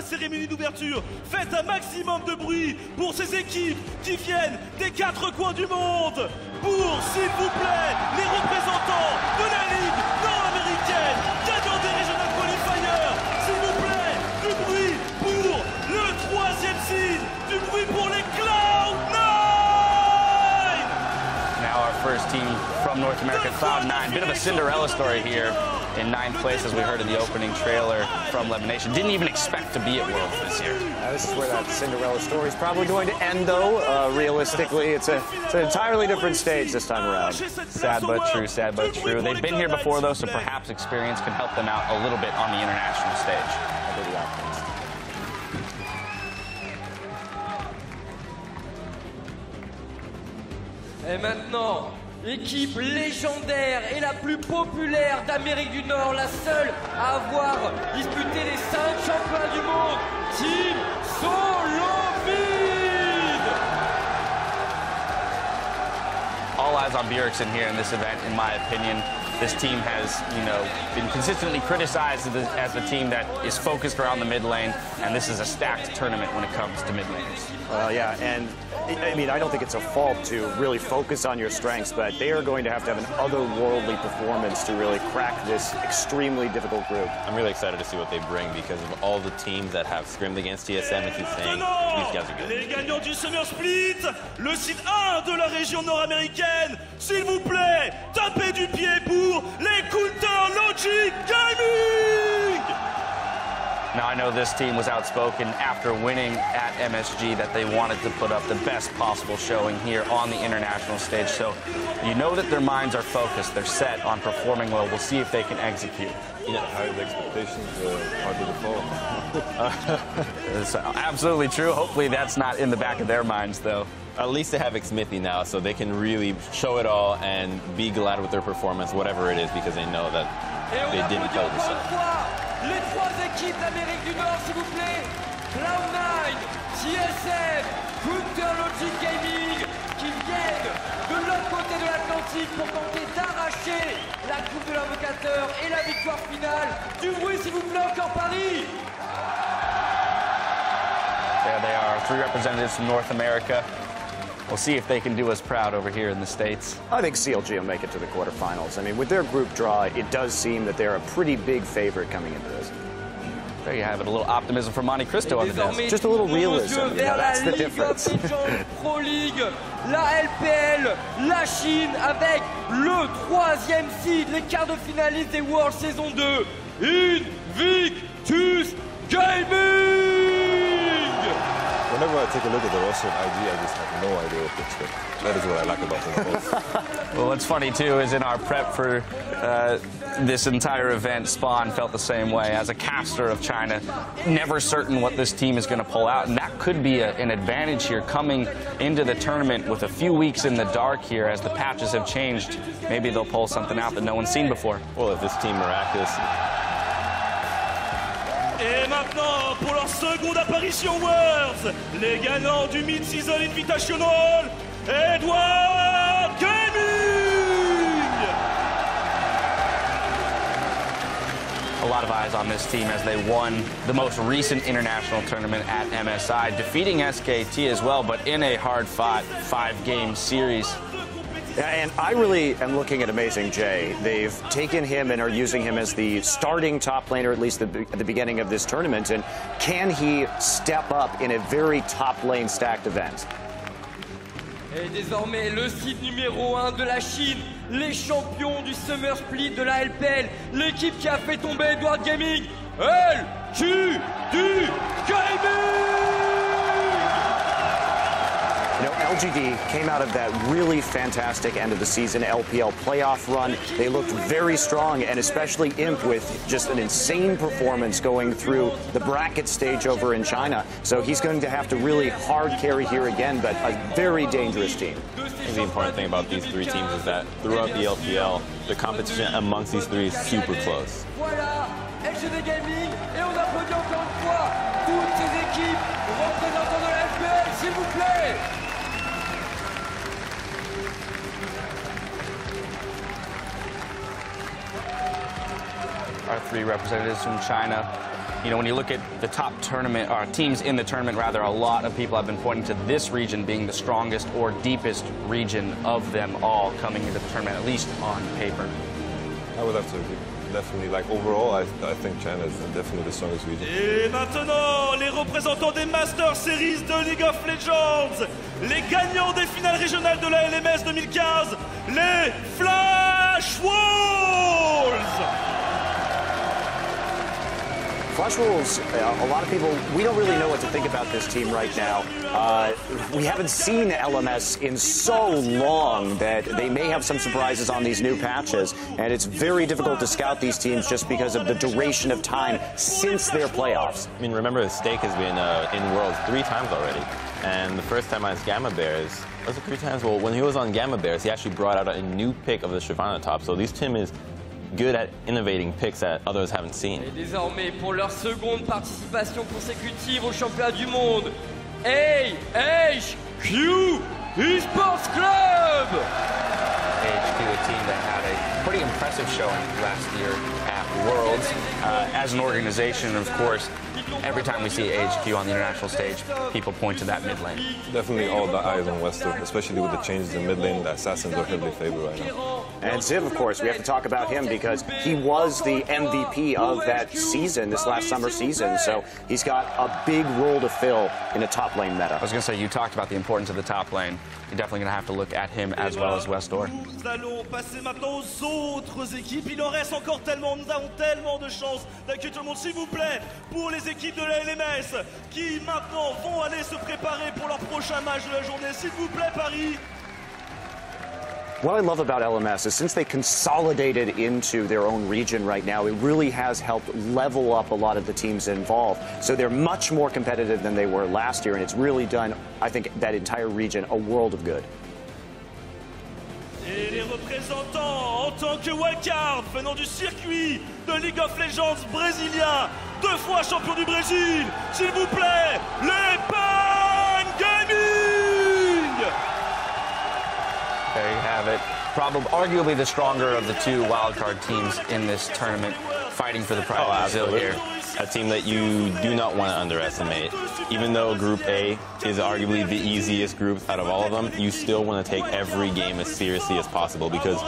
cérémonie d'ouverture. Faites un maximum de bruit pour ces équipes qui viennent des 4 coins du monde. Pour, s'il vous plaît, les représentants de la Ligue nord-américaine, gagnant des Regional Qualifiers. S'il vous plaît, du bruit pour le 3e seed, du bruit pour les Cloud9! Now our first team from North America, Cloud9. Bit of a Cinderella story here in 9th place, as we heard in the opening trailer from LemonNation. Didn't even expect to be at Worlds this year. This is where that Cinderella story is probably going to end, though. Realistically, it's an entirely different stage this time around. Sad but true, sad but true. They've been here before, though, so perhaps experience can help them out a little bit on the international stage. I'll be the optimist. Et maintenant, l'équipe légendaire et la plus populaire d'Amérique du Nord, la seule à avoir disputé les 5 championnats du monde, Team Solomid! All eyes on Bjergsen here in this event, in my opinion. This team has, been consistently criticized as the team that is focused around the mid lane, and this is a stacked tournament when it comes to mid laners. Yeah, and I mean, I don't think it's a fault to really focus on your strengths, but they are going to have an otherworldly performance to really crack this extremely difficult group. I'm really excited to see what they bring because of all the teams that have scrimmed against TSM and keep saying these guys are good. Les gagnants du Summer Split, le site 1 de la région nord-américaine, s'il vous plaît, tapez du pied pour les Counter Logic Gaming! Now, I know this team was outspoken after winning at MSG that they wanted to put up the best possible showing here on the international stage. So you know that their minds are focused. They're set on performing well. We'll see if they can execute. High expectations, harder to fall. It's absolutely true. Hopefully that's not in the back of their minds, though. At least they have Xmithie now, so they can really show it all and be glad with their performance, whatever it is, because they know that they didn't play this stuff. Les 3 équipes d'Amérique du Nord, s'il vous plaît. Cloud9, TSM, Counter Logic Gaming, qui viennent de l'autre côté de l'Atlantique pour tenter d'arracher la Coupe de l'Invocateur et la victoire finale. Du bruit, s'il vous plaît, encore Paris. There they are, 3 representatives from North America. We'll see if they can do us proud over here in the States. I think CLG will make it to the quarterfinals. I mean, with their group draw, it does seem that they're a pretty big favorite coming into this. There you have it, a little optimism from Monte Cristo on the desk. Just a little realism, that's the difference. Pro League, la LPL, la Chine avec le 3e seed, les quarts de finaliste des Worlds saison 2, Invictus Gaming! Whenever I take a look at the roster of IG, I just have no idea what to expect. That is what I like about them most. Well, what's funny, too, is in our prep for this entire event, Spawn felt the same way. As a caster of China, never certain what this team is going to pull out, and that could be an advantage here coming into the tournament with a few weeks in the dark here as the patches have changed. Maybe they'll pull something out that no one's seen before. Well, if this team miraculously... Et maintenant, pour leur seconde apparition Worlds, les gagnants du Mid-Season Invitational, Edward Gaming! A lot of eyes on this team as they won the most recent international tournament at MSI, defeating SKT as well, but in a hard-fought 5-game series. And I really am looking at Amazing J. They've taken him and are using him as the starting top laner, at least at the beginning of this tournament. And can he step up in a very top lane stacked event? Et désormais, le site numéro 1 de la Chine, les champions du Summer Split de la LPL, l'équipe qui a fait tomber Edward Gaming, LQD Gaming! You know, LGD came out of that really fantastic end of the season LPL playoff run. They looked very strong, and especially Imp with just an insane performance going through the bracket stage over in China. So he's going to have to really hard carry here again, but a very dangerous team. I think the important thing about these 3 teams is that throughout the LPL, the competition amongst these 3 is super close. Voilà, LGD Gaming, et on applaudit encore une fois toutes ces équipes représentants de la LPL, s'il vous plaît. Our 3 representatives from China You know, when you look at the top tournament, or teams in the tournament, rather, a lot of people have been pointing to this region being the strongest or deepest region of them all coming into the tournament, at least on paper. I would have to agree. Definitely, like overall, I think China is definitely the strongest region. Et maintenant, les représentants des Master Series de League of Legends, les gagnants des finales régionales de la LMS 2015, les Flash Wolves! Flash Wolves, a lot of people, we don't really know what to think about this team right now. We haven't seen LMS in so long that they may have some surprises on these new patches, and it's very difficult to scout these teams just because of the duration of time since their playoffs. I mean, remember, Stake has been in Worlds 3 times already, and the first time against Gamma Bears, was it 3 times? Well, when he was on Gamma Bears, he actually brought out a new pick of the Shyvana top, so this team is good at innovating picks that others haven't seen. Et désormais, pour leur seconde participation consécutive au championnat du monde, AHQ Esports Club! AHQ, a team that had a pretty impressive showing last year at Worlds. As an organization, of course, every time we see AHQ on the international stage, people point to that mid lane. Definitely all the eyes on Western, especially with the changes in mid lane. The Assassins are heavily favored right now. And Ziv, of course, we have to talk about him because he was the MVP of that season, this last summer season. So he's got a big role to fill in a top lane meta. I was going to say, you talked about the importance of the top lane. You're definitely going to have to look at him as well as Westdoor. Nous allons passer maintenant aux autres équipes. Il en reste encore tellement. Nous avons tellement de chance d'accueillir tout le monde. S'il vous plaît, pour les équipes de la LMS qui maintenant vont aller se préparer pour leur prochain match de la journée. S'il vous plaît, Paris. What I love about LMS is since they consolidated into their own region right now, it really has helped level up a lot of the teams involved. So they're much more competitive than they were last year, and it's really done, I think, that entire region a world of good. Et les représentants en tant que wildcard venant du circuit de League of Legends brésilien, 2 fois champion du Brésil, s'il vous plaît, les Pan Gaming! There you have it. Probably, arguably the stronger of the 2 wildcard teams in this tournament, fighting for the pride of Brazil here. A team that you do not want to underestimate. Even though Group A is arguably the easiest group out of all of them, you still want to take every game as seriously as possible because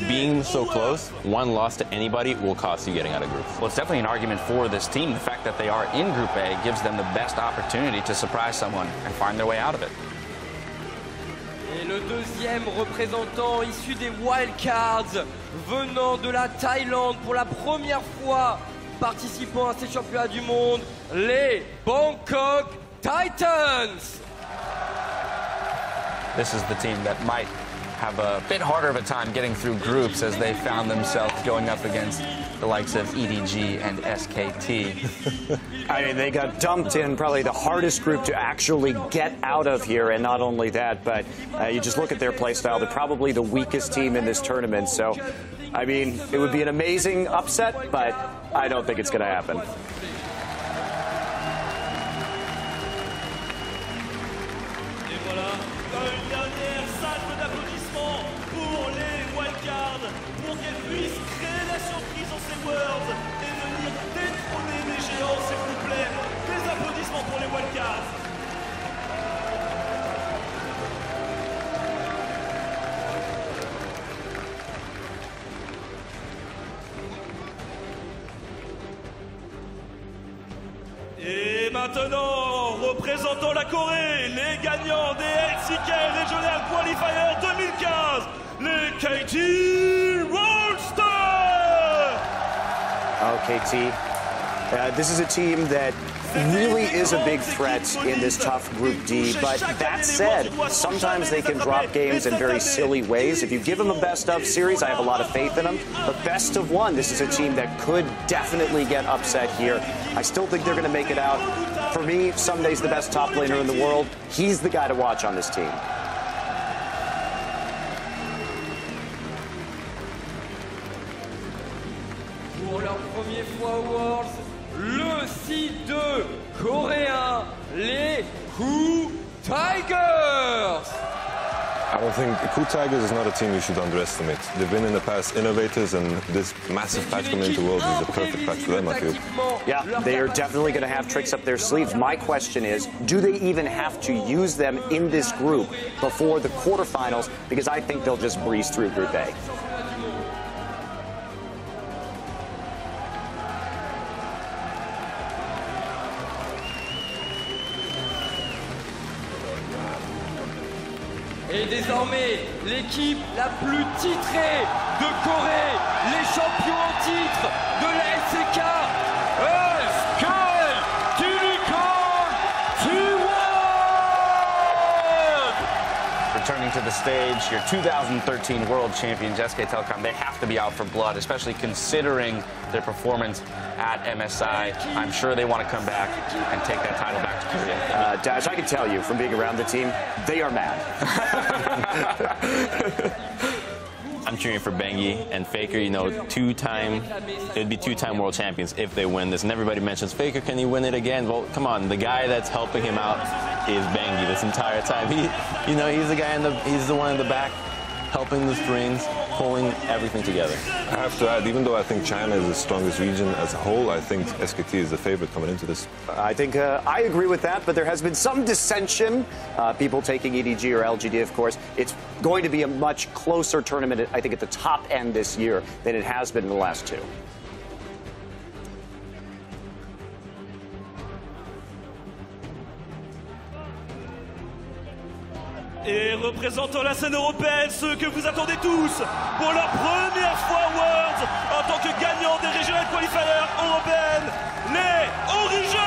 being so close, 1 loss to anybody will cost you getting out of groups. Well, it's definitely an argument for this team. The fact that they are in Group A gives them the best opportunity to surprise someone and find their way out of it. Et le deuxième représentant issu des Wildcards venant de la Thaïlande pour la première fois participant à ces championnats du monde, les Bangkok Titans. This is the team that might have a bit harder of a time getting through groups as they found themselves going up against the likes of EDG and SKT. I mean, they got dumped in probably the hardest group to actually get out of here, and not only that, but you just look at their play style, they're probably the weakest team in this tournament. So, I mean, it would be an amazing upset, but I don't think it's going to happen. Et voilà, une dernière salve d'applaudissements pour les wildcards, pour qu'elles puissent créer la surprise dans ces Worlds et venir détrôner les géants, s'il vous plaît. Des applaudissements pour les wildcards. Et maintenant, représentant la Corée, les gagnants des LCK Regional Qualifier 2015, les KT Rollsters! Oh, KT. This is a team that really is a big threat in this tough Group D, but that said, sometimes they can drop games in very silly ways. If you give them a best-of series, I have a lot of faith in them, but best of 1, this is a team that could definitely get upset here. I still think they're going to make it out. For me, Sunday's the best top laner in the world. He's the guy to watch on this team. Pour leur première fois aux Worlds, le site 2 coréen, les Hu Tigers. I don't think Cool Tigers is not a team you should underestimate. They've been in the past innovators, and this massive patch coming into Worlds is the perfect patch for them, I feel. Yeah, they are definitely going to have tricks up their sleeves. My question is, do they even have to use them in this group before the quarterfinals? Because I think they'll just breeze through Group A. Et désormais, l'équipe la plus titrée de Corée, les champions en titre de la SK, SK Telecom T1! Returning to the stage, your 2013 world champions, SK Telecom, they have to be out for blood, especially considering their performance at MSI. I'm sure they want to come back and take that title back to Korea. Dash, I can tell you from being around the team, they are mad. I'm cheering for Bengi and Faker, you know, it'd be two-time world champions if they win this. And everybody mentions Faker, can he win it again? Well, come on, the guy that's helping him out is Bengi this entire time. He's the guy he's the one in the back helping the strings, pulling everything together. I have to add, even though I think China is the strongest region as a whole, I think SKT is the favorite coming into this. I think I agree with that, but there has been some dissension. People taking EDG or LGD, of course. It's going to be a much closer tournament, I think, at the top end this year than it has been in the last two. Et représentant la scène européenne, ceux que vous attendez tous pour leur première fois Worlds en tant que gagnants des Regional Qualifiers européennes, les Origins!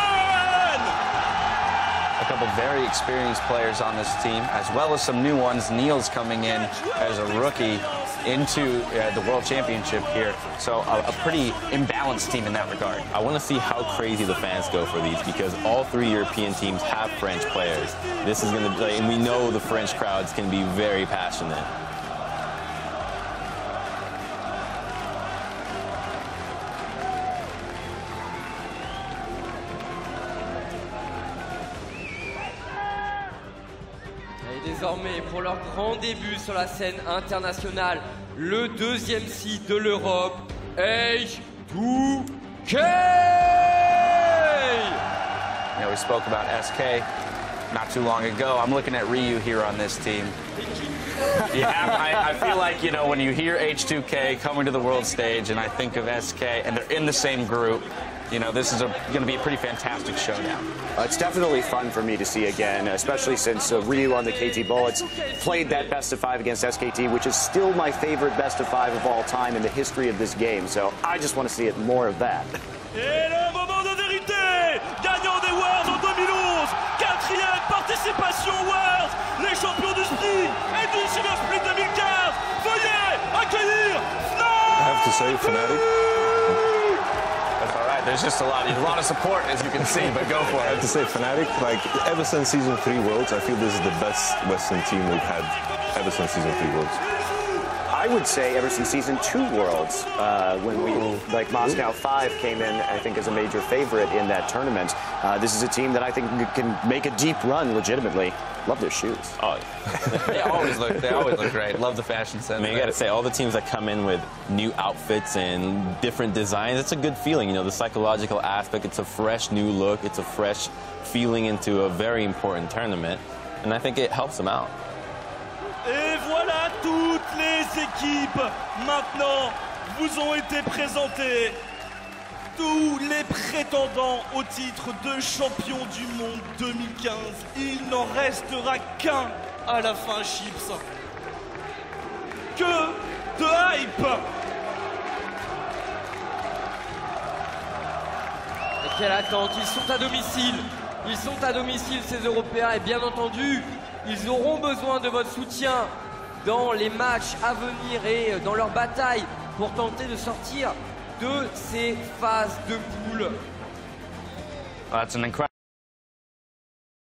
A couple very experienced players on this team, as well as some new ones. Neil's coming in as a rookie into the World Championship here. So a pretty imbalanced team in that regard. I want to see how crazy the fans go for these, because all three European teams have French players. This is going to be, and we know the French crowds can be very passionate. Désormais, pour leur grand début sur la scène internationale, le deuxième seed de l'Europe, H2K! You know, we spoke about SK not too long ago. I'm looking at Ryu here on this team. Yeah, I feel like, you know, when you hear H2K coming to the world stage and I think of SK and they're in the same group, you know, this is going to be a pretty fantastic showdown. It's definitely fun for me to see again, especially since Ryu on the KT Bullets played that best-of-5 against SKT, which is still my favorite best-of-5 of all time in the history of this game. So I just want to see it more of that. Et le moment de vérité, gagnant des Worlds en 2011, quatrième participation Worlds, les champions du split, Edition of Split 2015, veuillez accueillir Fnatic! I have to say, Fnatic. That's all right. There's just a lot of support, as you can see, but go for I have it. to say, Fnatic, like, ever since Season 3 Worlds, I feel this is the best Western team we've had ever since Season 3 Worlds. I would say ever since Season 2 Worlds, when like Moscow 5 came in, I think, as a major favorite in that tournament. This is a team that I think can make a deep run legitimately. Love their shoes. Oh, They always look great. Love the fashion sense. I mean, you got to say, all the teams that come in with new outfits and different designs, it's a good feeling. You know, the psychological aspect, it's a fresh new look. It's a fresh feeling into a very important tournament. And I think it helps them out. Et voilà, toutes les équipes maintenant vous ont été présentées. Tous les prétendants au titre de champion du monde 2015. Il n'en restera qu'un à la fin, Chips. Que de hype! Et quelle attente, ils sont à domicile. Ils sont à domicile, ces Européens, et bien entendu, ils auront besoin de votre soutien dans les matchs à venir et dans leur bataille pour tenter de sortir de ces phases de poule. That's an incredible